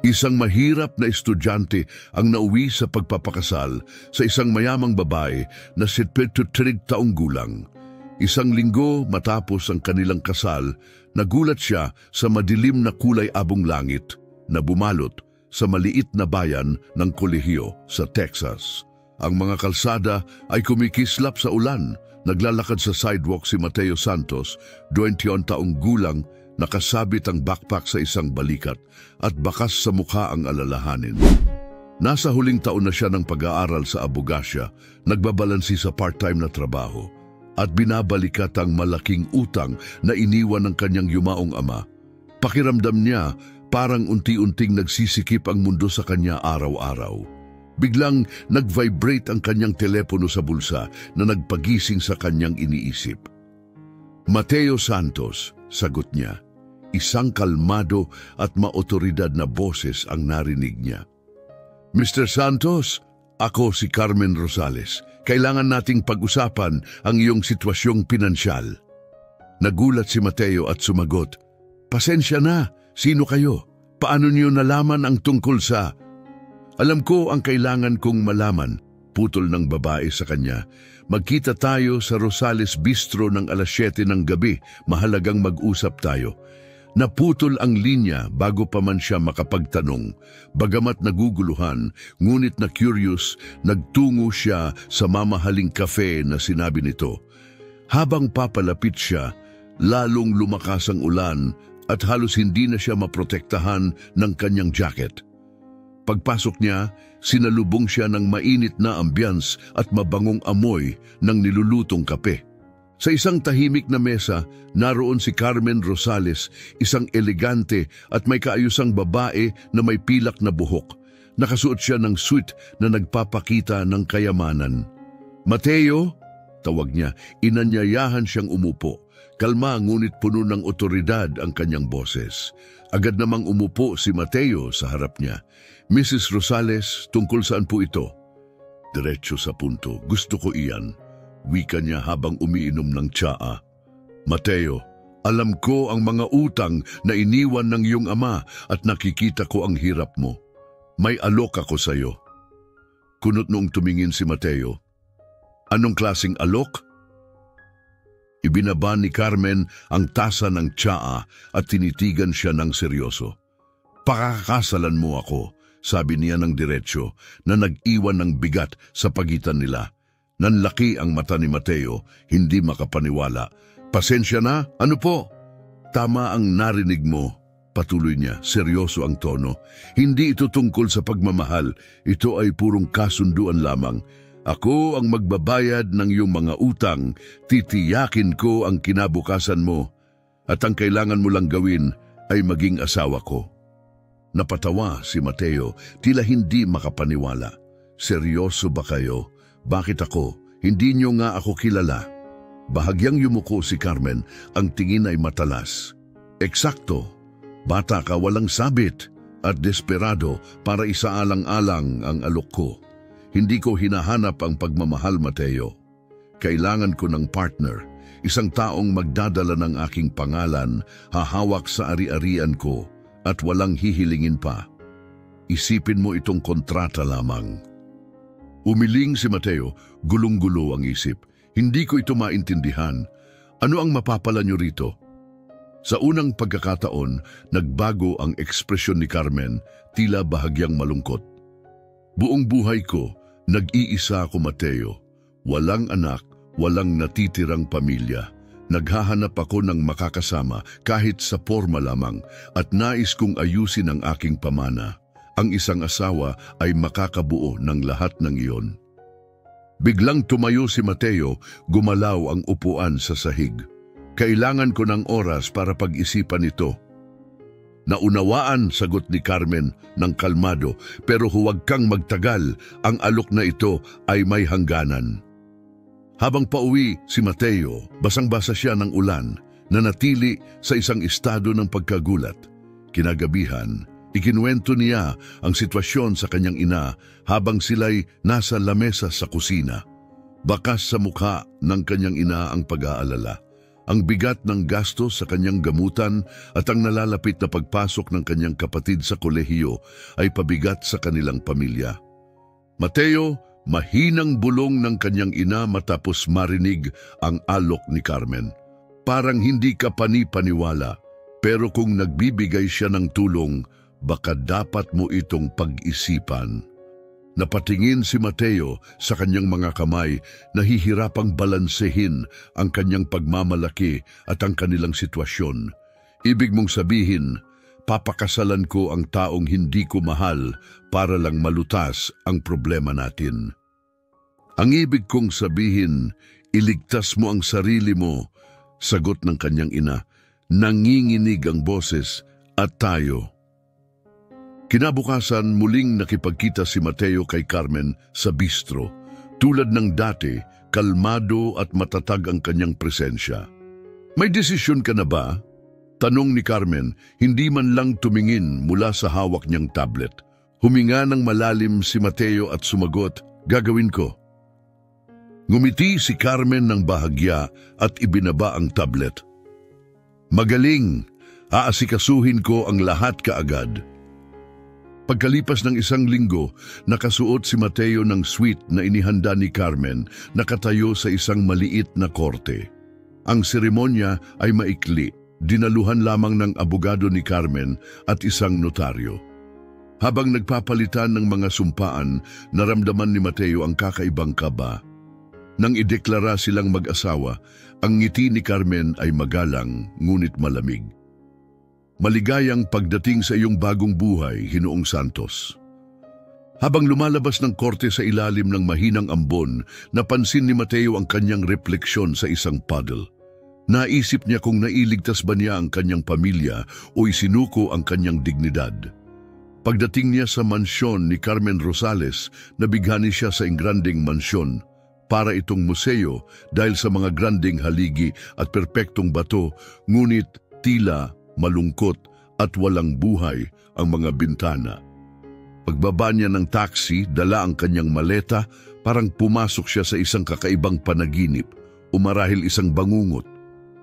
Isang mahirap na estudyante ang nauwi sa pagpapakasal sa isang mayamang babae na 73 taong gulang. Isang linggo matapos ang kanilang kasal, nagulat siya sa madilim na kulay abong langit na bumalot sa maliit na bayan ng kolehiyo sa Texas. Ang mga kalsada ay kumikislap sa ulan. Naglalakad sa sidewalk si Mateo Santos, 21 taong gulang, nakasabit ang backpack sa isang balikat at bakas sa mukha ang alalahanin. Nasa huling taon na siya ng pag-aaral sa abogasya, nagbabalansi sa part-time na trabaho at binabalikat ang malaking utang na iniwan ng kanyang yumaong ama. Pakiramdam niya parang unti-unting nagsisikip ang mundo sa kanya araw-araw. Biglang nag-vibrate ang kanyang telepono sa bulsa na nagpagising sa kanyang iniisip. Mateo Santos, sagot niya. Isang kalmado at maotoridad na boses ang narinig niya. Mr. Santos, ako si Carmen Rosales. Kailangan nating pag-usapan ang iyong sitwasyong pinansyal. Nagulat si Mateo at sumagot, pasensya na, sino kayo? Paano niyo nalaman ang tungkol sa... Alam ko ang kailangan kong malaman, putol ng babae sa kanya. Magkita tayo sa Rosales Bistro ng alas 7 ng gabi, mahalagang mag-usap tayo. Naputol ang linya bago pa man siya makapagtanong. Bagamat naguguluhan, ngunit na curious, nagtungo siya sa mamahaling kafe na sinabi nito. Habang papalapit siya, lalong lumakas ang ulan at halos hindi na siya maprotektahan ng kanyang jacket. Pagpasok niya, sinalubong siya ng mainit na ambience at mabangong amoy ng nilulutong kape. Sa isang tahimik na mesa, naroon si Carmen Rosales, isang elegante at may kaayusang babae na may pilak na buhok. Nakasuot siya ng suit na nagpapakita ng kayamanan. Mateo, tawag niya, inanyayahan siyang umupo. Kalma ngunit puno ng otoridad ang kanyang boses. Agad namang umupo si Mateo sa harap niya. Mrs. Rosales, tungkol saan po ito? Diretso sa punto, gusto ko iyan. Wika niya habang umiinom ng tsaa. Mateo, alam ko ang mga utang na iniwan ng iyong ama at nakikita ko ang hirap mo. May alok ako sa iyo. Kunot noong tumingin si Mateo. Anong klaseng alok? Ibinaba ni Carmen ang tasa ng tsaa at tinitigan siya ng seryoso. Pakakasalan mo ako, sabi niya ng diretsyo na nag-iwan ng bigat sa pagitan nila. Nanlaki ang mata ni Mateo, hindi makapaniwala. Pasensya na? Ano po? Tama ang narinig mo, patuloy niya, seryoso ang tono. Hindi ito tungkol sa pagmamahal, ito ay purong kasunduan lamang. Ako ang magbabayad ng iyong mga utang, titiyakin ko ang kinabukasan mo, at ang kailangan mo lang gawin ay maging asawa ko. Napatawa si Mateo, tila hindi makapaniwala. Seryoso ba kayo? Bakit ako? Hindi niyo nga ako kilala. Bahagyang yumuko si Carmen, ang tingin ay matalas. Eksakto, bata ka walang sabit at desperado para isaalang-alang ang alok ko. Hindi ko hinahanap ang pagmamahal, Mateo. Kailangan ko ng partner, isang taong magdadala ng aking pangalan, hahawak sa ari-arian ko at walang hihilingin pa. Isipin mo itong kontrata lamang. Umiling si Mateo, gulong-gulo ang isip. Hindi ko ito maintindihan. Ano ang mapapala niyo rito? Sa unang pagkakataon, nagbago ang ekspresyon ni Carmen, tila bahagyang malungkot. Buong buhay ko, nag-iisa ako, Mateo. Walang anak, walang natitirang pamilya. Naghahanap ako ng makakasama kahit sa porma lamang at nais kong ayusin ang aking pamana. Ang isang asawa ay makakabuo ng lahat ng iyon. Biglang tumayo si Mateo, gumalaw ang upuan sa sahig. Kailangan ko ng oras para pag-isipan ito. Naunawaan, sagot ni Carmen ng kalmado, pero huwag kang magtagal, ang alok na ito ay may hangganan. Habang pauwi si Mateo, basang-basa siya ng ulan, nanatili sa isang estado ng pagkagulat. Kinagabihan, ikinuwento niya ang sitwasyon sa kanyang ina habang sila'y nasa lamesa sa kusina. Bakas sa mukha ng kanyang ina ang pag-aalala. Ang bigat ng gasto sa kanyang gamutan at ang nalalapit na pagpasok ng kanyang kapatid sa kolehiyo ay pabigat sa kanilang pamilya. Mateo, mahinang bulong ng kanyang ina matapos marinig ang alok ni Carmen. Parang hindi ka panipaniwala, pero kung nagbibigay siya ng tulong, baka dapat mo itong pag-isipan. Napatingin si Mateo sa kanyang mga kamay, nahihirapang balansehin ang kanyang pagmamalaki at ang kanilang sitwasyon. Ibig mong sabihin, papakasalan ko ang taong hindi ko mahal para lang malutas ang problema natin. Ang ibig kong sabihin, iligtas mo ang sarili mo, sagot ng kanyang ina. Nanginginig ang boses at tayo. Kinabukasan, muling nakipagkita si Mateo kay Carmen sa bistro. Tulad ng dati, kalmado at matatag ang kanyang presensya. May desisyon ka na ba? Tanong ni Carmen, hindi man lang tumingin mula sa hawak niyang tablet. Huminga ng malalim si Mateo at sumagot, gagawin ko. Ngumiti si Carmen ng bahagya at ibinaba ang tablet. Magaling, aasikasuhin ko ang lahat kaagad. Pagkalipas ng 1 linggo, nakasuot si Mateo ng suite na inihanda ni Carmen, nakatayo sa isang maliit na korte. Ang seremonya ay maikli, dinaluhan lamang ng abogado ni Carmen at isang notaryo. Habang nagpapalitan ng mga sumpaan, naramdaman ni Mateo ang kakaibang kaba. Nang ideklara silang mag-asawa, ang ngiti ni Carmen ay magalang ngunit malamig. Maligayang pagdating sa iyong bagong buhay, Ginoong Santos. Habang lumalabas ng korte sa ilalim ng mahinang ambon, napansin ni Mateo ang kanyang refleksyon sa isang puddle. Naisip niya kung nailigtas ba niya ang kanyang pamilya o isinuko ang kanyang dignidad. Pagdating niya sa mansyon ni Carmen Rosales, nabighani siya sa ingranding mansyon. Para itong museo dahil sa mga granding haligi at perpektong bato, ngunit tila malungkot at walang buhay ang mga bintana. Pagbaba niya ng taxi, dala ang kanyang maleta, parang pumasok siya sa isang kakaibang panaginip o marahil isang bangungot.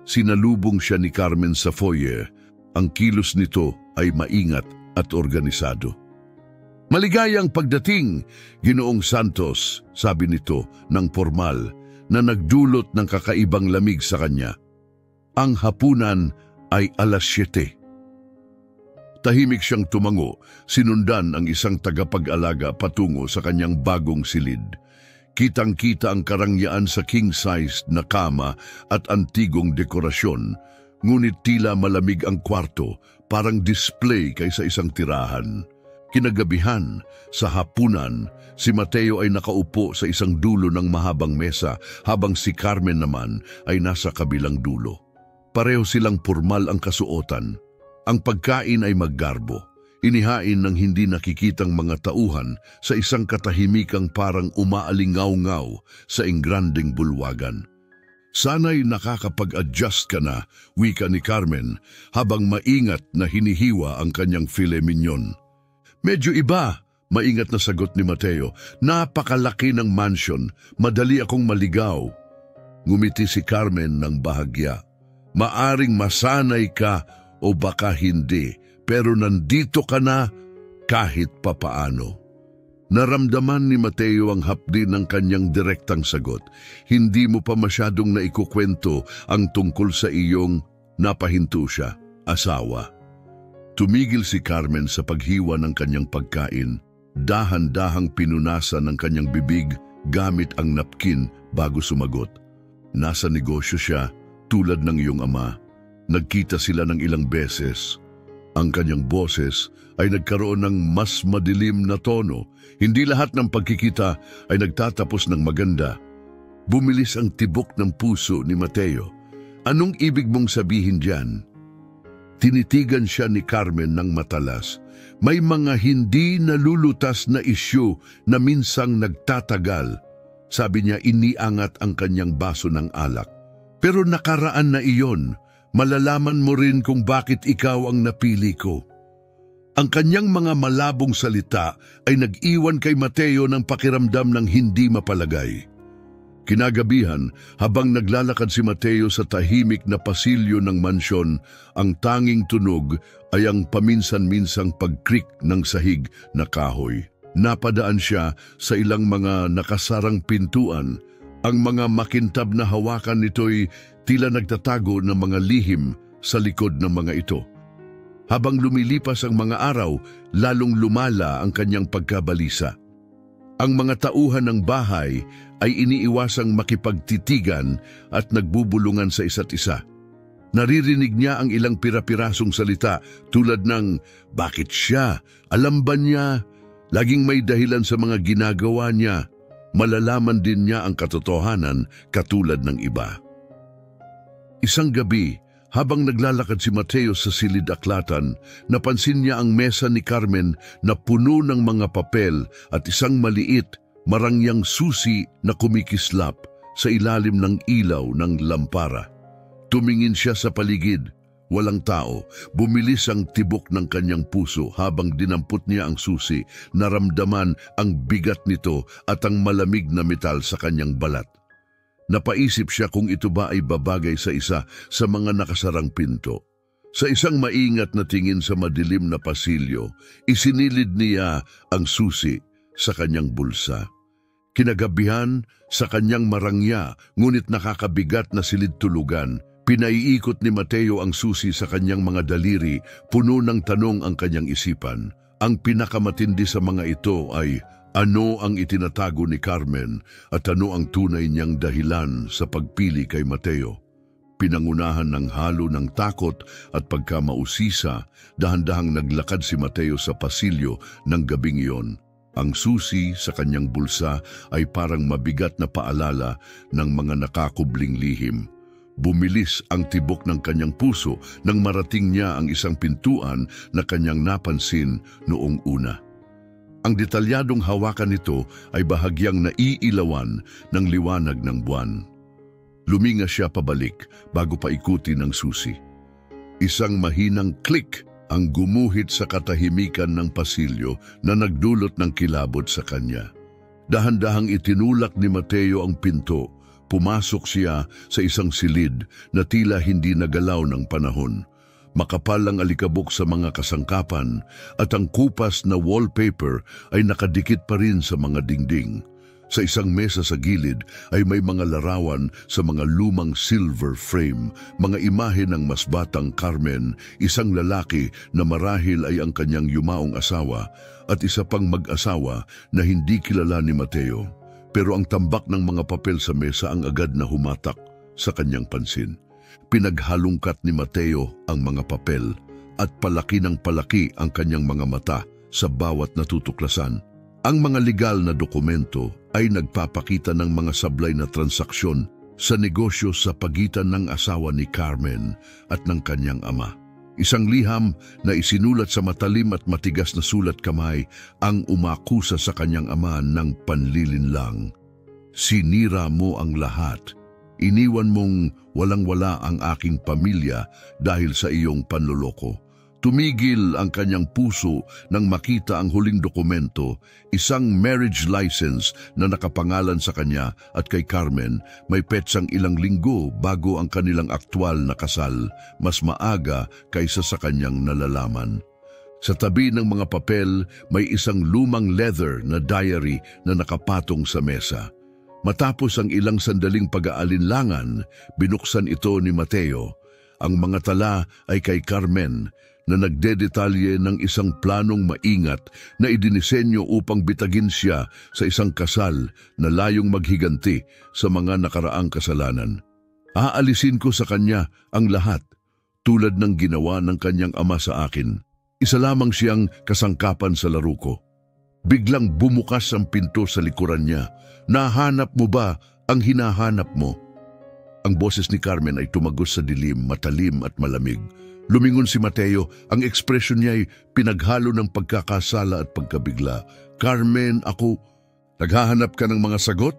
Sinalubong siya ni Carmen sa foyer. Ang kilos nito ay maingat at organisado. Maligayang pagdating, Ginoong Santos, sabi nito ng formal na nagdulot ng kakaibang lamig sa kanya. Ang hapunan ay 7:00. Tahimik siyang tumango, sinundan ang isang tagapag-alaga patungo sa kanyang bagong silid. Kitang-kita ang karangyaan sa king-sized na kama at antigong dekorasyon, ngunit tila malamig ang kwarto, parang display kaysa isang tirahan. Kinagabihan, sa hapunan, si Mateo ay nakaupo sa isang dulo ng mahabang mesa habang si Carmen naman ay nasa kabilang dulo. Pareho silang pormal ang kasuotan. Ang pagkain ay maggarbo. Inihain ng hindi nakikitang mga tauhan sa isang katahimikang parang umaalingaw-ngaw sa ingranding bulwagan. Sana'y nakakapag-adjust ka na, wika ni Carmen, habang maingat na hinihiwa ang kanyang filet mignon. Medyo iba, maingat na sagot ni Mateo. Napakalaki ng mansion, madali akong maligaw. Ngumiti si Carmen ng bahagya. Maaring masanay ka o baka hindi, pero nandito ka na kahit papaano. Naramdaman ni Mateo ang hapdi ng kanyang direktang sagot. Hindi mo pa masyadong naikukwento ang tungkol sa iyong napahinto siya, asawa. Tumigil si Carmen sa paghiwa ng kanyang pagkain. Dahan-dahang pinunasan ng kanyang bibig gamit ang napkin bago sumagot. Nasa negosyo siya, tulad ng iyong ama. Nagkita sila ng ilang beses. Ang kanyang boses ay nagkaroon ng mas madilim na tono. Hindi lahat ng pagkikita ay nagtatapos ng maganda. Bumilis ang tibok ng puso ni Mateo. Anong ibig mong sabihin diyan? Tinitigan siya ni Carmen ng matalas. May mga hindi nalulutas na isyu na minsang nagtatagal. Sabi niya, iniangat ang kanyang baso ng alak. Pero nakaraan na iyon, malalaman mo rin kung bakit ikaw ang napili ko. Ang kanyang mga malabong salita ay nag-iwan kay Mateo ng pakiramdam ng hindi mapalagay. Kinagabihan, habang naglalakad si Mateo sa tahimik na pasilyo ng mansyon, ang tanging tunog ay ang paminsan-minsang pagkrik ng sahig na kahoy. Napadaan siya sa ilang mga nakasarang pintuan. Ang mga makintab na hawakan nito'y tila nagtatago ng mga lihim sa likod ng mga ito. Habang lumilipas ang mga araw, lalong lumala ang kanyang pagkabalisa. Ang mga tauhan ng bahay ay iniiwasang makipagtitigan at nagbubulungan sa isa't isa. Naririnig niya ang ilang pira-pirasong salita tulad ng, "Bakit siya? Alam ba niya?" Laging may dahilan sa mga ginagawa niya. Malalaman din niya ang katotohanan katulad ng iba. Isang gabi, habang naglalakad si Mateo sa silid-aklatan, napansin niya ang mesa ni Carmen na puno ng mga papel at isang maliit, marangyang susi na kumikislap sa ilalim ng ilaw ng lampara. Tumingin siya sa paligid. Walang tao. Bumilis ang tibok ng kanyang puso habang dinampot niya ang susi. Naramdaman ang bigat nito at ang malamig na metal sa kanyang balat. Napaisip siya kung ito ba ay babagay sa isa sa mga nakasarang pinto. Sa isang maingat na tingin sa madilim na pasilyo, isinilid niya ang susi sa kanyang bulsa. Kinagabihan, sa kanyang marangya, ngunit nakakabigat na silid-tulugan, pinaiikot ni Mateo ang susi sa kanyang mga daliri, puno ng tanong ang kanyang isipan. Ang pinakamatindi sa mga ito ay, ano ang itinatago ni Carmen at ano ang tunay niyang dahilan sa pagpili kay Mateo? Pinangunahan ng halo ng takot at pagkamausisa, dahan-dahang naglakad si Mateo sa pasilyo ng gabing iyon. Ang susi sa kanyang bulsa ay parang mabigat na paalala ng mga nakakubling lihim. Bumilis ang tibok ng kanyang puso nang marating niya ang isang pintuan na kanyang napansin noong una. Ang detalyadong hawakan nito ay bahagyang naiilawan ng liwanag ng buwan. Luminga siya pabalik bago paikutin ng susi. Isang mahinang klik ang gumuhit sa katahimikan ng pasilyo na nagdulot ng kilabot sa kanya. Dahan-dahang itinulak ni Mateo ang pinto. Pumasok siya sa isang silid na tila hindi nagalaw ng panahon. Makapal ang alikabok sa mga kasangkapan at ang kupas na wallpaper ay nakadikit pa rin sa mga dingding. Sa isang mesa sa gilid ay may mga larawan sa mga lumang silver frame, mga imahe ng mas batang Carmen, isang lalaki na marahil ay ang kanyang yumaong asawa at isa pang mag-asawa na hindi kilala ni Mateo. Pero ang tambak ng mga papel sa mesa ang agad na humatak sa kanyang pansin. Pinaghalungkat ni Mateo ang mga papel at palaki ng palaki ang kanyang mga mata sa bawat natutuklasan. Ang mga legal na dokumento ay nagpapakita ng mga sablay na transaksyon sa negosyo sa pagitan ng asawa ni Carmen at ng kanyang ama. Isang liham na isinulat sa matalim at matigas na sulat kamay ang umakusa sa kanyang ama ng panlilinlang. Sinira mo ang lahat. Iniwan mong walang-wala ang aking pamilya dahil sa iyong panloloko. Tumigil ang kanyang puso nang makita ang huling dokumento, isang marriage license na nakapangalan sa kanya at kay Carmen, may petsang ilang linggo bago ang kanilang aktwal na kasal, mas maaga kaysa sa kanyang nalalaman. Sa tabi ng mga papel, may isang lumang leather na diary na nakapatong sa mesa. Matapos ang ilang sandaling pag-aalinlangan, binuksan ito ni Mateo. Ang mga tala ay kay Carmen, na nagdedetalye ng isang planong maingat na idinisenyo upang bitagin siya sa isang kasal na layong maghiganti sa mga nakaraang kasalanan. Aalisin ko sa kanya ang lahat, tulad ng ginawa ng kanyang ama sa akin. Isa lamang siyang kasangkapan sa laro ko. Biglang bumukas ang pinto sa likuran niya. Nahanap mo ba ang hinahanap mo? Ang boses ni Carmen ay tumagos sa dilim, matalim at malamig. Lumingon si Mateo, ang ekspresyon niya ay pinaghalo ng pagkakasala at pagkabigla. Carmen, ako, naghahanap ka ng mga sagot?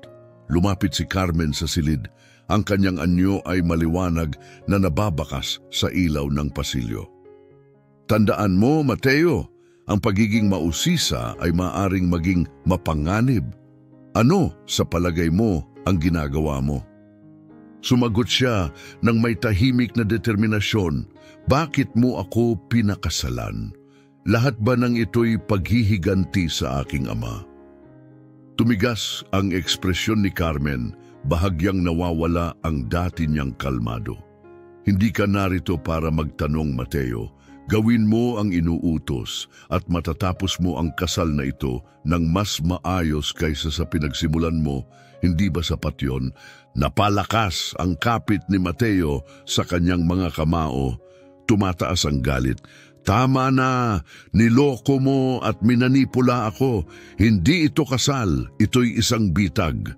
Lumapit si Carmen sa silid. Ang kanyang anyo ay maliwanag na nababakas sa ilaw ng pasilyo. Tandaan mo, Mateo, ang pagiging mausisa ay maaring maging mapanganib. Ano sa palagay mo ang ginagawa mo. Sumagot siya ng may tahimik na determinasyon, bakit mo ako pinakasalan? Lahat ba ng ito'y paghihiganti sa aking ama? Tumigas ang ekspresyon ni Carmen, bahagyang nawawala ang dati niyang kalmado. Hindi ka narito para magtanong, Mateo. Gawin mo ang inuutos at matatapos mo ang kasal na ito ng mas maayos kaysa sa pinagsimulan mo. Hindi ba sapat yun? Napalakas ang kapit ni Mateo sa kanyang mga kamao. Tumataas ang galit. Tama na, niloko mo at minanipula ako. Hindi ito kasal, ito'y isang bitag.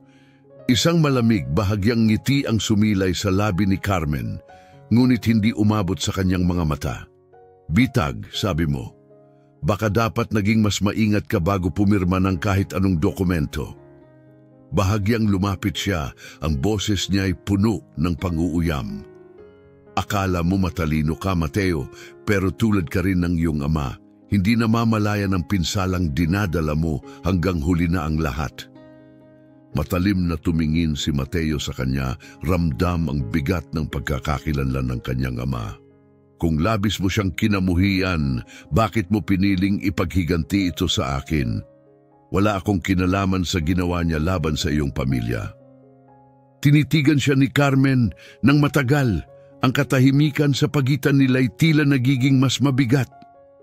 Isang malamig, bahagyang ngiti ang sumilay sa labi ni Carmen, ngunit hindi umabot sa kanyang mga mata. Bitag, sabi mo. Baka dapat naging mas maingat ka bago pumirma ng kahit anong dokumento. Bahagyang lumapit siya, ang boses niya ay puno ng pang-uuyam. Akala mo matalino ka, Mateo, pero tulad ka rin ng iyong ama. Hindi namamalayan ng pinsalang dinadala mo hanggang huli na ang lahat. Matalim na tumingin si Mateo sa kanya, ramdam ang bigat ng pagkakakilanlan ng kanyang ama. Kung labis mo siyang kinamuhian, bakit mo piniling ipaghiganti ito sa akin? Wala akong kinalaman sa ginawa niya laban sa iyong pamilya. Tinitigan siya ni Carmen ng matagal. Ang katahimikan sa pagitan nila'y tila nagiging mas mabigat.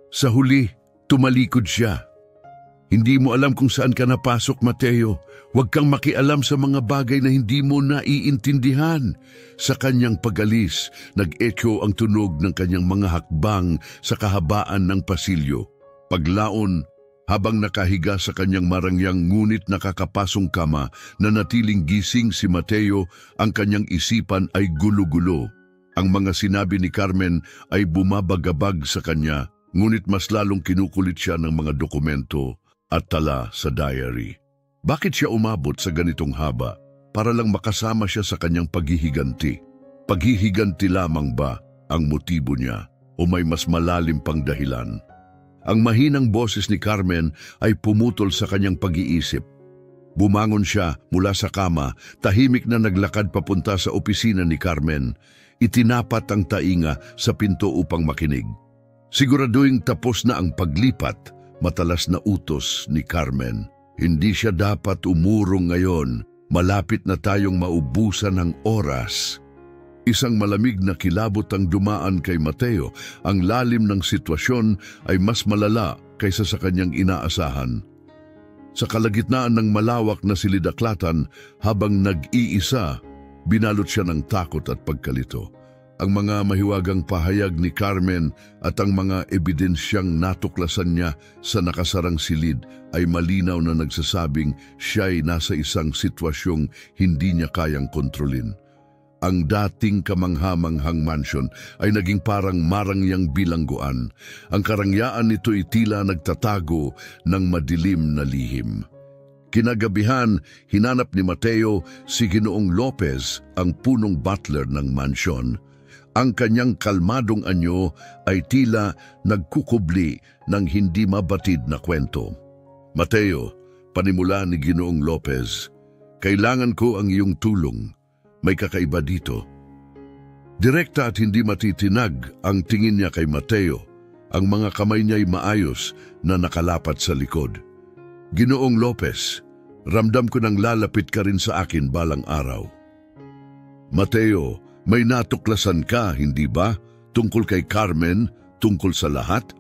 Sa huli, tumalikod siya. Hindi mo alam kung saan ka napasok, Mateo. Huwag kang makialam sa mga bagay na hindi mo naiintindihan. Sa kanyang pag-alis, nag-echo ang tunog ng kanyang mga hakbang sa kahabaan ng pasilyo. Paglaon, habang nakahiga sa kanyang marangyang ngunit nakakapasong kama, na natiling gising si Mateo, ang kanyang isipan ay gulo-gulo. Ang mga sinabi ni Carmen ay bumabagabag sa kanya, ngunit mas lalong kinukulit siya ng mga dokumento at tala sa diary. Bakit siya umabot sa ganitong haba? Para lang makasama siya sa kanyang paghihiganti. Paghihiganti lamang ba ang motibo niya o may mas malalim pang dahilan? Ang mahinang boses ni Carmen ay pumutol sa kanyang pag-iisip. Bumangon siya mula sa kama, tahimik na naglakad papunta sa opisina ni Carmen. Itinapat ang tainga sa pinto upang makinig. Siguraduhing tapos na ang paglipat, matalas na utos ni Carmen. Hindi siya dapat umurong ngayon. Malapit na tayong maubusan ng oras. Isang malamig na kilabot ang dumaan kay Mateo. Ang lalim ng sitwasyon ay mas malala kaysa sa kanyang inaasahan. Sa kalagitnaan ng malawak na silidaklatan, habang nag-iisa, binalot siya ng takot at pagkalito. Ang mga mahiwagang pahayag ni Carmen at ang mga ebidensyang natuklasan niya sa nakasarang silid ay malinaw na nagsasabing siya'y nasa isang sitwasyong hindi niya kayang kontrolin. Ang dating kamanghamanghang mansyon ay naging parang marangyang bilangguan. Ang karangyaan nito'y tila nagtatago ng madilim na lihim. Kinagabihan, hinanap ni Mateo si Ginoong Lopez, ang punong butler ng mansyon. Ang kanyang kalmadong anyo ay tila nagkukubli ng hindi mabatid na kwento. Mateo, panimula ni Ginoong Lopez, kailangan ko ang iyong tulong. May kakaiba dito. Direkta at hindi matitinag ang tingin niya kay Mateo. Ang mga kamay niya'y maayos na nakalapat sa likod. Ginoong Lopez, ramdam ko nang lalapit ka rin sa akin balang araw. Mateo, may natuklasan ka, hindi ba? Tungkol kay Carmen, tungkol sa lahat?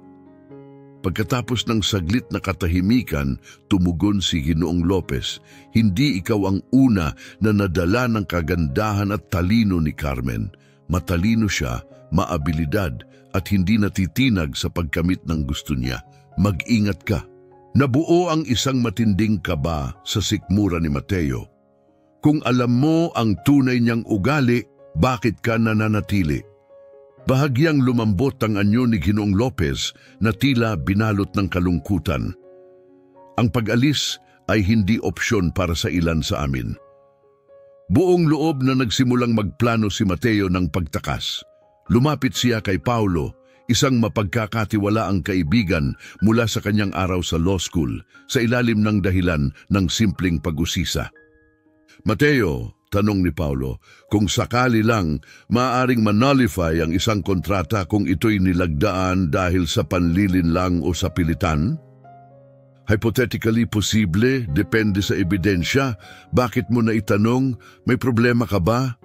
Pagkatapos ng saglit na katahimikan, tumugon si Ginoong Lopez, hindi ikaw ang una na nadala ng kagandahan at talino ni Carmen. Matalino siya, maabilidad at hindi natitinag sa pagkamit ng gusto niya. Mag-ingat ka. Nabuo ang isang matinding kaba sa sikmura ni Mateo. Kung alam mo ang tunay niyang ugali, bakit ka nananatili? Bahagyang lumambot ang anyo ni Ginoong Lopez na tila binalot ng kalungkutan. Ang pag-alis ay hindi opsyon para sa ilan sa amin. Buong loob na nagsimulang magplano si Mateo ng pagtakas. Lumapit siya kay Paulo, isang mapagkakatiwalaang kaibigan mula sa kanyang araw sa law school, sa ilalim ng dahilan ng simpleng pag-usisa. Mateo, tanong ni Paulo, kung sakali lang maaaring manullify ang isang kontrata kung ito'y nilagdaan dahil sa panlilinlang o sa pilitan? Hypothetically posible, depende sa ebidensya. Bakit mo na itanong, may problema ka ba?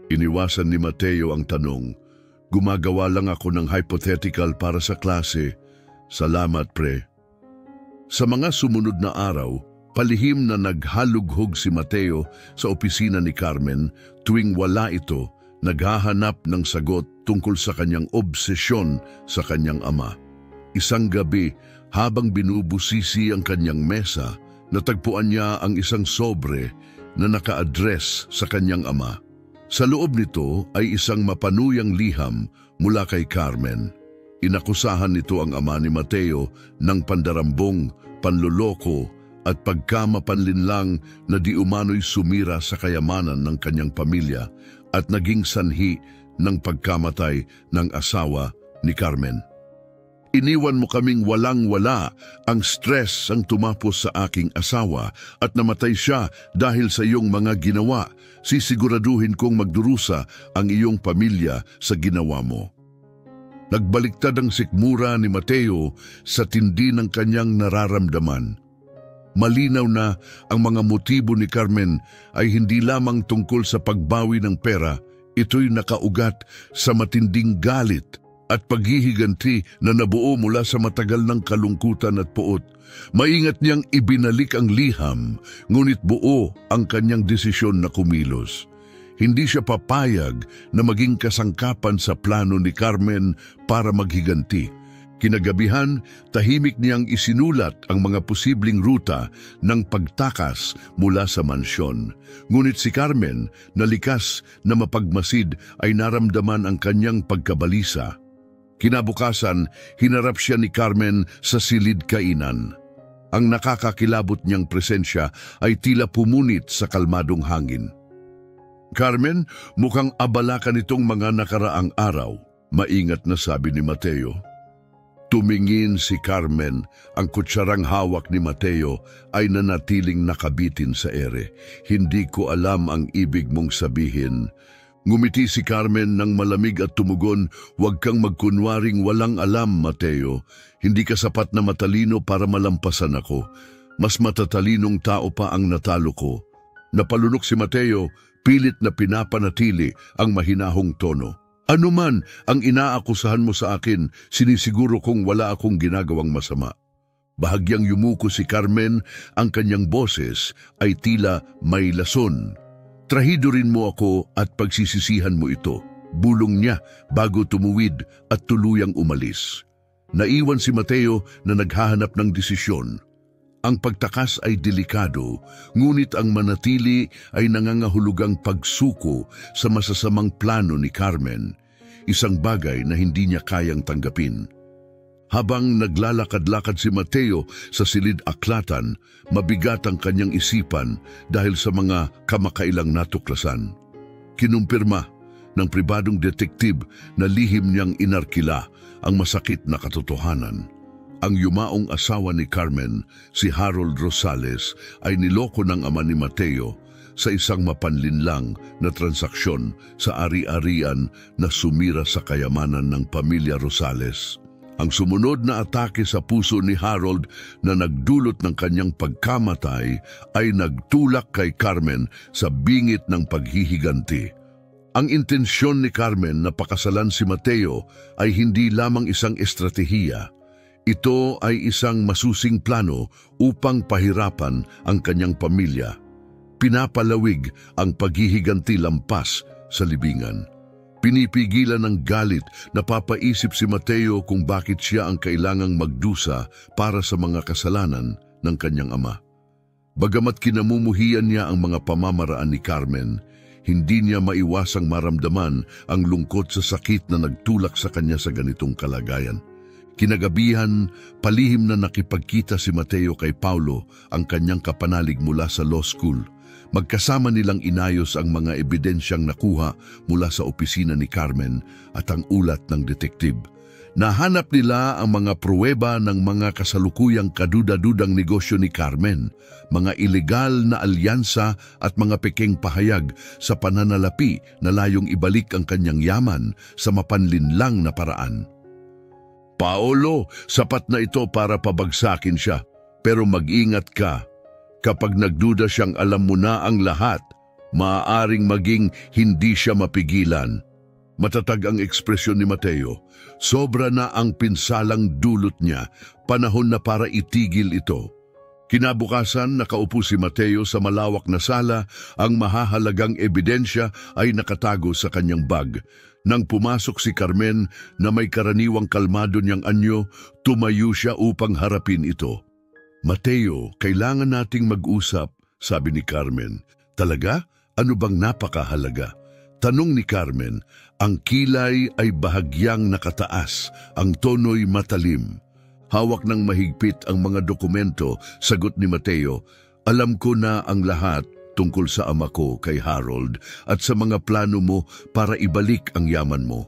Iniwasan ni Mateo ang tanong. Gumagawa lang ako ng hypothetical para sa klase. Salamat, pre. Sa mga sumunod na araw, palihim na naghalughog si Mateo sa opisina ni Carmen tuwing wala ito, naghahanap ng sagot tungkol sa kanyang obsesyon sa kanyang ama. Isang gabi, habang binubusisi ang kanyang mesa, natagpuan niya ang isang sobre na naka-address sa kanyang ama. Sa loob nito ay isang mapanuyang liham mula kay Carmen. Inakusahan nito ang ama ni Mateo ng pandarambong, panloloko at pagkamapanlinlang na di umano'y sumira sa kayamanan ng kanyang pamilya at naging sanhi ng pagkamatay ng asawa ni Carmen. Iniwan mo kaming walang-wala, ang stress ang tumapos sa aking asawa at namatay siya dahil sa iyong mga ginawa. Sisiguraduhin kong magdurusa ang iyong pamilya sa ginawa mo. Nagbaliktad ang sikmura ni Mateo sa tindi ng kanyang nararamdaman. Malinaw na ang mga motibo ni Carmen ay hindi lamang tungkol sa pagbawi ng pera, ito'y nakaugat sa matinding galit at paghihiganti na nabuo mula sa matagal ng kalungkutan at puot. Maingat niyang ibinalik ang liham, ngunit buo ang kanyang desisyon na kumilos. Hindi siya papayag na maging kasangkapan sa plano ni Carmen para maghiganti. Kinagabihan, tahimik niyang isinulat ang mga posibleng ruta ng pagtakas mula sa mansyon. Ngunit si Carmen, na likas na mapagmasid, ay naramdaman ang kanyang pagkabalisa. Kinabukasan, hinarap siya ni Carmen sa silid kainan. Ang nakakakilabot niyang presensya ay tila pumunit sa kalmadong hangin. Carmen, mukhang abala ka nitong mga nakaraang araw, maingat na sabi ni Mateo. Tumingin si Carmen, ang kutsarang hawak ni Mateo ay nanatiling nakabitin sa ere. Hindi ko alam ang ibig mong sabihin. Ngumiti si Carmen ng malamig at tumugon, huwag kang magkunwaring walang alam, Mateo. Hindi ka sapat na matalino para malampasan ako. Mas matatalinong tao pa ang natalo ko. Napalunok si Mateo, pilit na pinapanatili ang mahinahong tono. Ano man ang inaakusahan mo sa akin, sinisiguro kong wala akong ginagawang masama. Bahagyang yumuko si Carmen, ang kanyang boses ay tila may lason. Trahido rin mo ako at pagsisisihan mo ito, bulong niya bago tumuwid at tuluyang umalis. Naiwan si Mateo na naghahanap ng desisyon. Ang pagtakas ay delikado, ngunit ang manatili ay nangangahulugang pagsuko sa masasamang plano ni Carmen, isang bagay na hindi niya kayang tanggapin. Habang naglalakad-lakad si Mateo sa silid aklatan, mabigat ang kanyang isipan dahil sa mga kamakailang natuklasan. Kinumpirma ng pribadong detektib na lihim niyang inarkila ang masakit na katotohanan. Ang yumaong asawa ni Carmen, si Harold Rosales, ay niloko ng ama ni Mateo sa isang mapanlinlang na transaksyon sa ari-arian na sumira sa kayamanan ng pamilya Rosales. Ang sumunod na atake sa puso ni Harold na nagdulot ng kanyang pagkamatay ay nagtulak kay Carmen sa bingit ng paghihiganti. Ang intensyon ni Carmen na pakasalan si Mateo ay hindi lamang isang estratehiya. Ito ay isang masusing plano upang pahirapan ang kanyang pamilya. Pinapalawig ang paghihiganti lampas sa libingan. Pinipigilan ng galit, napapaisip si Mateo kung bakit siya ang kailangang magdusa para sa mga kasalanan ng kanyang ama. Bagamat kinamumuhian niya ang mga pamamaraan ni Carmen, hindi niya maiwasang maramdaman ang lungkot sa sakit na nagtulak sa kanya sa ganitong kalagayan. Kinagabihan, palihim na nakipagkita si Mateo kay Paulo, ang kanyang kapanalig mula sa law school. Magkasama nilang inayos ang mga ebidensyang nakuha mula sa opisina ni Carmen at ang ulat ng detektib. Nahanap nila ang mga pruweba ng mga kasalukuyang kaduda-dudang negosyo ni Carmen, mga ilegal na alyansa at mga pekeng pahayag sa pananalapi na layong ibalik ang kanyang yaman sa mapanlinlang na paraan. Paolo, sapat na ito para pabagsakin siya, pero mag-ingat ka. Kapag nagduda siyang alam mo na ang lahat, maaaring maging hindi siya mapigilan. Matatag ang ekspresyon ni Mateo. Sobra na ang pinsalang dulot niya, panahon na para itigil ito. Kinabukasan, nakaupo si Mateo sa malawak na sala, ang mahahalagang ebidensya ay nakatago sa kanyang bag. Nang pumasok si Carmen na may karaniwang kalmado niyang anyo, tumayo siya upang harapin ito. Mateo, kailangan nating mag-usap, sabi ni Carmen. Talaga? Ano bang napakahalaga? Tanong ni Carmen. Ang kilay ay bahagyang nakataas, ang tono'y matalim. Hawak ng mahigpit ang mga dokumento, sagot ni Mateo. Alam ko na ang lahat tungkol sa ama ko kay Harold at sa mga plano mo para ibalik ang yaman mo.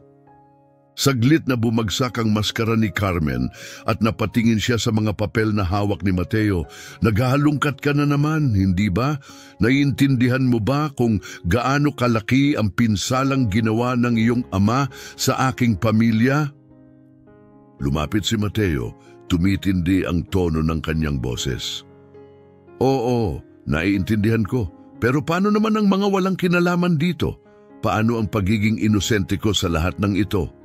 Saglit na bumagsak ang maskara ni Carmen at napatingin siya sa mga papel na hawak ni Mateo. Naghahalungkat ka na naman, hindi ba? Naiintindihan mo ba kung gaano kalaki ang pinsalang ginawa ng iyong ama sa aking pamilya? Lumapit si Mateo, tumitindi ang tono ng kanyang boses. Oo, naiintindihan ko. Pero paano naman ang mga walang kinalaman dito? Paano ang pagiging inosente ko sa lahat ng ito?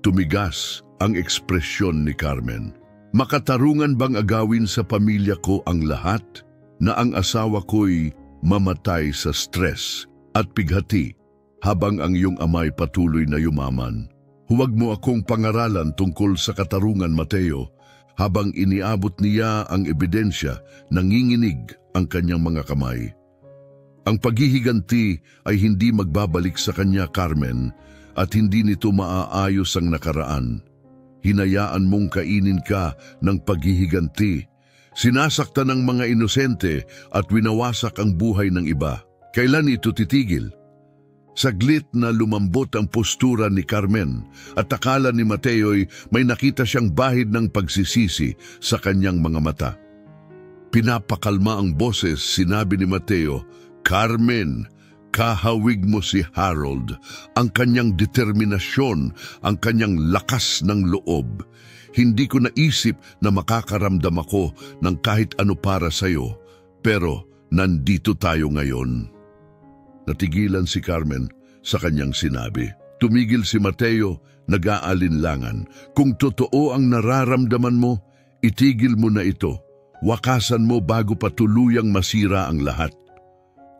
Tumigas ang ekspresyon ni Carmen. Makatarungan bang agawin sa pamilya ko ang lahat na ang asawa ko'y mamatay sa stress at pighati habang ang iyong amay patuloy na yumaman? Huwag mo akong pangaralan tungkol sa katarungan, Mateo. Habang iniabot niya ang ebidensya, nanginginig ang kanyang mga kamay. Ang paghihiganti ay hindi magbabalik sa kanya, Carmen, at hindi nito maaayos ang nakaraan. Hinayaan mong kainin ka ng paghihiganti. Sinasaktan ng mga inosente at winawasak ang buhay ng iba. Kailan ito titigil? Saglit na lumambot ang postura ni Carmen at akala ni Mateo'y may nakita siyang bahid ng pagsisisi sa kanyang mga mata. Pinapakalma ang boses, sinabi ni Mateo, Carmen, kahawig mo si Harold, ang kanyang determinasyon, ang kanyang lakas ng loob. Hindi ko naisip na makakaramdam ako ng kahit ano para sa'yo, pero nandito tayo ngayon. Natigilan si Carmen sa kanyang sinabi. Tumigil si Mateo, nag-aalinlangan. Kung totoo ang nararamdaman mo, itigil mo na ito. Wakasan mo bago pa tuluyang masira ang lahat.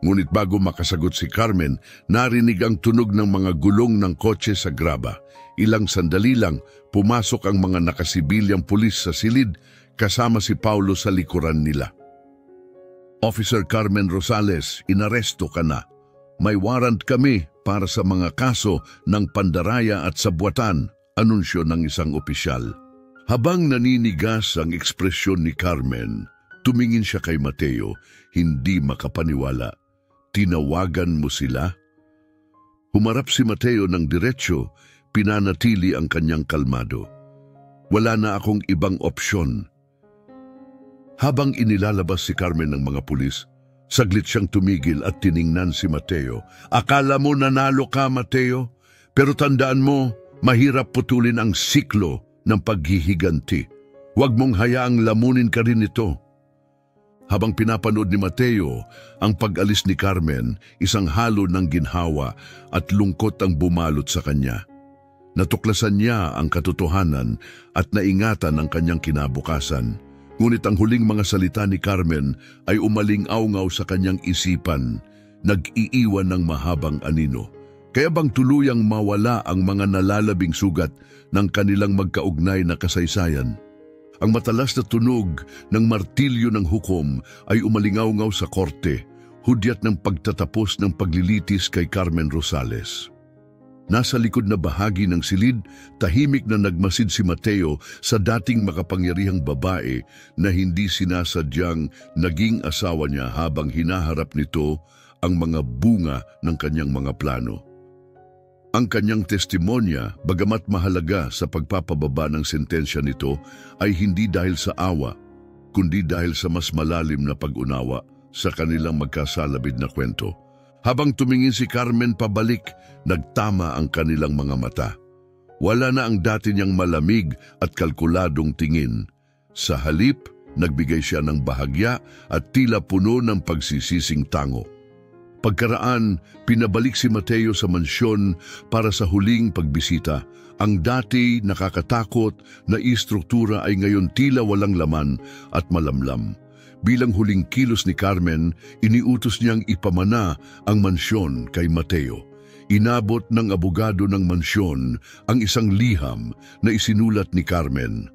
Ngunit bago makasagot si Carmen, narinig ang tunog ng mga gulong ng kotse sa graba. Ilang sandali lang, pumasok ang mga nakasibilyang pulis sa silid kasama si Paulo sa likuran nila. Officer Carmen Rosales, inaresto ka na. May warrant kami para sa mga kaso ng pandaraya at sabwatan, anunsyo ng isang opisyal. Habang naninigas ang ekspresyon ni Carmen, tumingin siya kay Mateo, hindi makapaniwala. Tinawagan mo sila? Humarap si Mateo ng diretsyo, pinanatili ang kanyang kalmado. Wala na akong ibang opsyon. Habang inilalabas si Carmen ng mga pulis, saglit siyang tumigil at tiningnan si Mateo. Akala mo nanalo ka, Mateo? Pero tandaan mo, mahirap putulin ang siklo ng paghihiganti. Huwag mong hayaang lamunin ka rin ito. Habang pinapanood ni Mateo ang pag-alis ni Carmen, isang halo ng ginhawa at lungkot ang bumalot sa kanya. Natuklasan niya ang katotohanan at naingatan ang kanyang kinabukasan. Ngunit ang huling mga salita ni Carmen ay umaling-aungaw sa kanyang isipan, nag-iiwan ng mahabang anino. Kaya bang tuluyang mawala ang mga nalalabing sugat ng kanilang magkaugnay na kasaysayan? Ang matalas na tunog ng martilyo ng hukom ay umalingaw-ngaw sa korte, hudyat ng pagtatapos ng paglilitis kay Carmen Rosales. Nasa likod na bahagi ng silid, tahimik na nagmasid si Mateo sa dating makapangyarihang babae na hindi sinasadyang naging asawa niya habang hinaharap nito ang mga bunga ng kanyang mga plano. Ang kanyang testimonya, bagamat mahalaga sa pagpapababa ng sentensya nito, ay hindi dahil sa awa, kundi dahil sa mas malalim na pag-unawa sa kanilang magkasalabid na kwento. Habang tumingin si Carmen pabalik, nagtama ang kanilang mga mata. Wala na ang dati niyang malamig at kalkuladong tingin. Sa halip, nagbigay siya ng bahagya at tila puno ng pagsisising tango. Pagkaraan, pinabalik si Mateo sa mansyon para sa huling pagbisita. Ang dati nakakatakot na istruktura ay ngayon tila walang laman at malamlam. Bilang huling kilos ni Carmen, iniutos niyang ipamana ang mansyon kay Mateo. Inabot ng abogado ng mansyon ang isang liham na isinulat ni Carmen.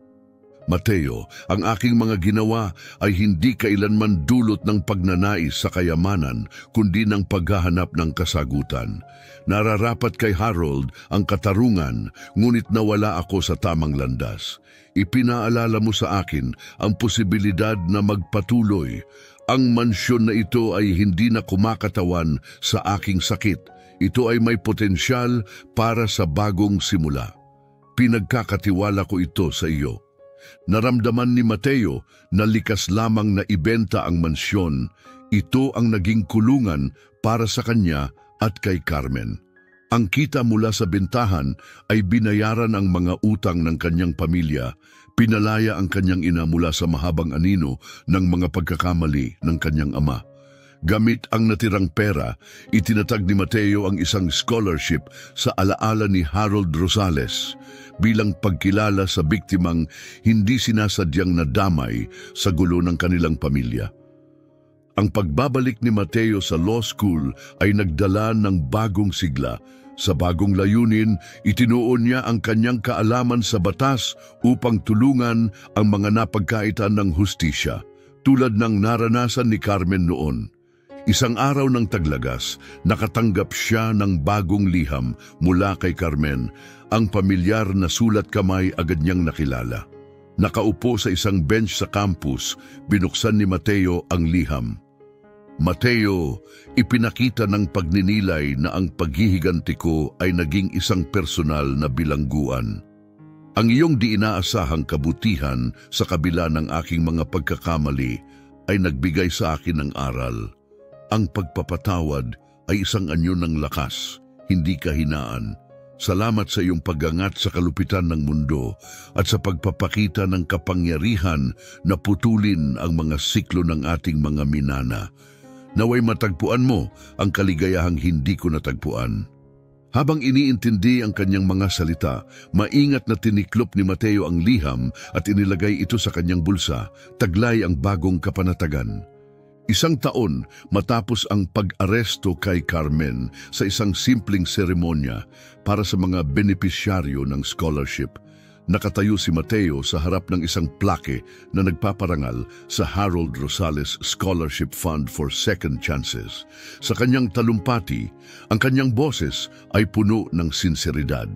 Mateo, ang aking mga ginawa ay hindi kailanman dulot ng pagnanais sa kayamanan, kundi ng paghahanap ng kasagutan. Nararapat kay Harold ang katarungan, ngunit nawala ako sa tamang landas. Ipinaalala mo sa akin ang posibilidad na magpatuloy. Ang mansyon na ito ay hindi na kumakatawan sa aking sakit. Ito ay may potensyal para sa bagong simula. Pinagkakatiwala ko ito sa iyo. Naramdaman ni Mateo na likas lamang na ibenta ang mansyon. Ito ang naging kulungan para sa kanya at kay Carmen. Ang kita mula sa bentahan ay binayaran ang mga utang ng kanyang pamilya. Pinalaya ang kanyang ina mula sa mahabang anino ng mga pagkakamali ng kanyang ama. Gamit ang natirang pera, itinatag ni Mateo ang isang scholarship sa alaala ni Harold Rosales bilang pagkilala sa biktimang hindi sinasadyang nadamay sa gulo ng kanilang pamilya. Ang pagbabalik ni Mateo sa law school ay nagdala ng bagong sigla. Sa bagong layunin, itinuon niya ang kanyang kaalaman sa batas upang tulungan ang mga napagkaitan ng hustisya, tulad ng naranasan ni Carmen noon. Isang araw ng taglagas, nakatanggap siya ng bagong liham mula kay Carmen. Ang pamilyar na sulat kamay agad niyang nakilala. Nakaupo sa isang bench sa campus, binuksan ni Mateo ang liham. Mateo, ipinakita ng pagninilay na ang paghihiganti ko ay naging isang personal na bilangguan. Ang iyong di inaasahang kabutihan sa kabila ng aking mga pagkakamali ay nagbigay sa akin ng aral. Ang pagpapatawad ay isang anyo ng lakas, hindi kahinaan. Salamat sa iyong pag-angat sa kalupitan ng mundo at sa pagpapakita ng kapangyarihan na putulin ang mga siklo ng ating mga minana. Naway matagpuan mo ang kaligayahang hindi ko natagpuan. Habang iniintindi ang kanyang mga salita, maingat na tiniklop ni Mateo ang liham at inilagay ito sa kanyang bulsa, taglay ang bagong kapanatagan. 1 taon matapos ang pag-aresto kay Carmen sa isang simpleng seremonya para sa mga benepisyaryo ng scholarship, nakatayo si Mateo sa harap ng isang plake na nagpaparangal sa Harold Rosales Scholarship Fund for Second Chances. Sa kanyang talumpati, ang kanyang boses ay puno ng sinseridad.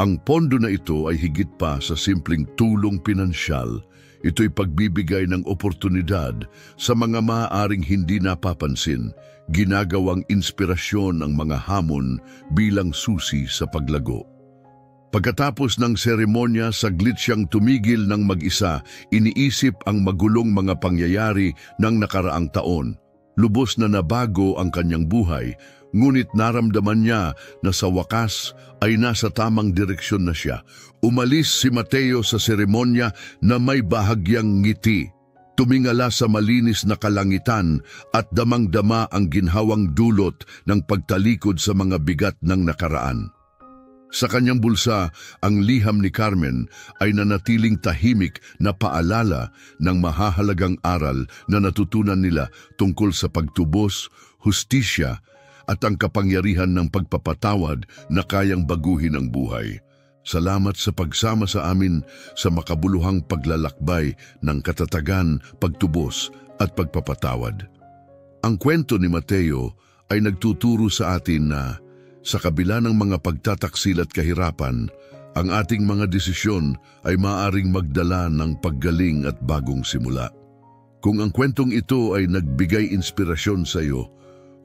Ang pondo na ito ay higit pa sa simpleng tulong pinansyal. Ito'y pagbibigay ng oportunidad sa mga maaaring hindi napapansin, ginagawang inspirasyon ng mga hamon bilang susi sa paglago. Pagkatapos ng seremonya, saglit siyang tumigil ng mag-isa, iniisip ang magulong mga pangyayari ng nakaraang taon. Lubos na nabago ang kanyang buhay, ngunit naramdaman niya na sa wakas ay nasa tamang direksyon na siya. Umalis si Mateo sa seremonya na may bahagyang ngiti. Tumingala sa malinis na kalangitan at damang-dama ang ginhawang dulot ng pagtalikod sa mga bigat ng nakaraan. Sa kanyang bulsa, ang liham ni Carmen ay nanatiling tahimik na paalala ng mahahalagang aral na natutunan nila tungkol sa pagtubos, hustisya, at ang kapangyarihan ng pagpapatawad na kayang baguhin ang buhay. Salamat sa pagsama sa amin sa makabuluhang paglalakbay ng katatagan, pagtubos, at pagpapatawad. Ang kwento ni Mateo ay nagtuturo sa atin na sa kabila ng mga pagtataksil at kahirapan, ang ating mga desisyon ay maaaring magdala ng paggaling at bagong simula. Kung ang kwentong ito ay nagbigay inspirasyon sa iyo,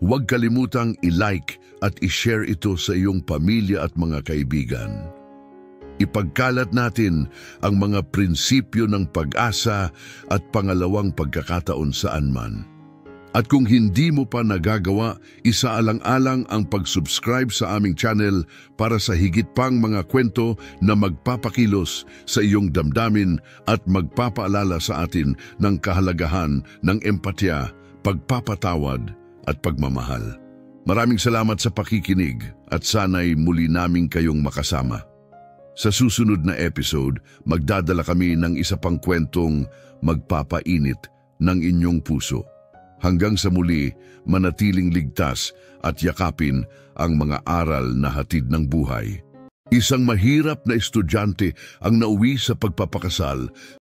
Huwag kalimutang i-like at i-share ito sa iyong pamilya at mga kaibigan. Ipagkalat natin ang mga prinsipyo ng pag-asa at pangalawang pagkakataon saan man. At kung hindi mo pa nagagawa, isaalang-alang ang pag-subscribe sa aming channel para sa higit pang mga kwento na magpapakilos sa iyong damdamin at magpapaalala sa atin ng kahalagahan ng empatya, pagpapatawad at pagmamahal. Maraming salamat sa pakikinig at sana'y muli naming kayong makasama. Sa susunod na episode, magdadala kami ng isa pang kwentong magpapainit ng inyong puso. Hanggang sa muli, manatiling ligtas at yakapin ang mga aral na hatid ng buhay. Isang mahirap na estudyante ang nauwi sa pagpapakasal